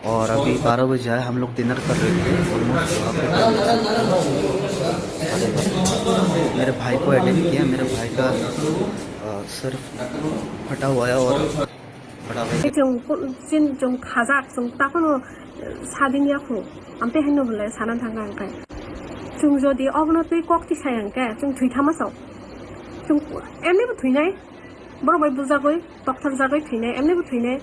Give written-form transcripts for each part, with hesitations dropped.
और अभी 12 बजे है, हम लोग डिनर कर रहे थे ऑलमोस्ट मेरे भाई को अटेंड किया। मेरे भाई का सर फटा हुआ है और बड़ा भाई जों खाजाक जों ताखौनो सादिनियाखौ आमते हेनो बोलाय सानान थांगा आंखाय जों जदि अबनतै कक्ति सायांके जों थैथामासाव जों एमनेबो थैनाय बरबाय बुजागै डक्टर जागै थैनाय एमनेबो थैनाय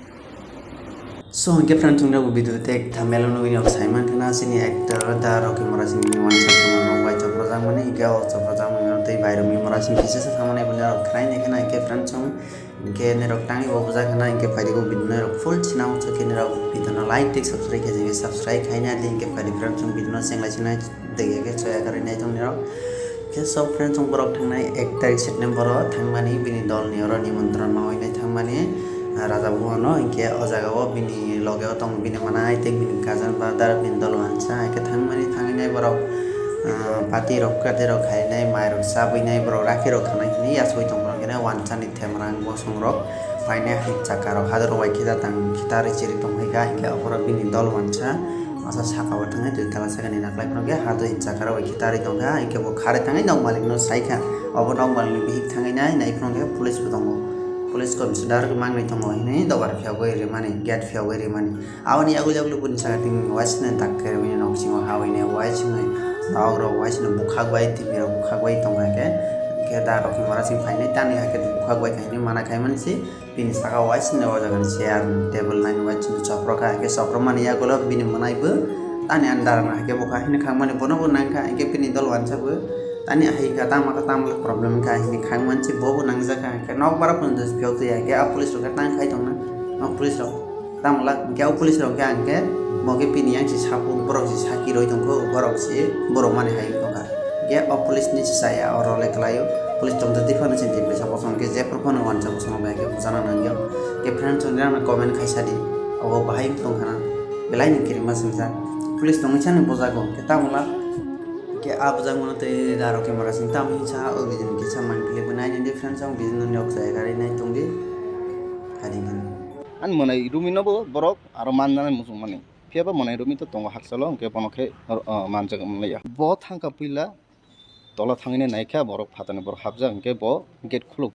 So hingga friends ung rabu video tek thamelo no ini Simon kana sini actor da Rumi Murasing Wansa Bosong wai chok rajang mane hingga chok rajang mane tei bai Rumi Murasing kise se thamane bune rok krai ne kana hingga friends ung hingga ne rok tangi bo buja kana hingga bai ko video ne rok full china chok ne rok video na like tek subscribe ke jenge subscribe khai na link ke bai friends ung video na sengla china de ke choya kare ne tong ne rok ke सब friends ung borok thangnai 1 tarik September thangmani bini dol ni oro nimantron ma hoinai thangmani Raja Buhono hingga ojagao bini logeo tong bini manai tek bini kajan badar bini dol wansa hingga thangmani thanginai borok pati rok kate rok khainai mai rok sabinai borok rakhi rok thangnai ni asoi tong borok kene wansa ni themrang bosong rok paine hit chaka rok hadar wai khida tang khitari chiri tong haiga hingga opor bini dol wansa asa saka wa thangai dui tala saka ni naklai proge hadu hit chaka rok khitari tongga hingga bo khare thangai nok malik no saika obo nok malik ni bihik thangai nai proge police bu tongo Police Commissioner ke mangai tongo ini dogar fiago iri mani get fiago iri mani awani agu jaglu pun sagating wasne takker mini noksingo hawine wasne agro wasne bukhagwai timira bukhagwai tonga ke da Rumi Murasing faine tani hake bukhagwai kaini mana kai mansi bini saka wasne wajagan chair table nine wasne chopro ka ke chopro mani agolo bini manai bu tani andar na hake bukha hine khangmani bono bu nangka ke bini dol wansa bu tani ahi kata problem ka ini khang manchi bobu nangja ka ke nok bara pun das pyok ya ke a police ro tang khai tong na nok police ro tamla ke police ro ke angke moge pini yang si sapu borok si saki roi tong ko borok si borok mane hai tong ka ke a police ni saya oro le klayo police tong de phone sin de sa bosong ke je phone wan sa bosong ba ke jana nangyo ke friends on na comment khai sadi abo bahai tong kana belai ni kirima simsa police tong chane bojago ke tamla ke आप जang mana te da Rumi Murasing tam hi cha ogijin ki cha man kle bunai ni difference ang bizin ni ok sai gari nai tongdi hadingan an monai Rumi no bo borok aro manjana musung mani fiaba monai Rumi to tongo haksalo ke ponokhe manjak mlaya bo thangka pila tola thangine naikha borok phatani borok habjak ke bo gate khuluk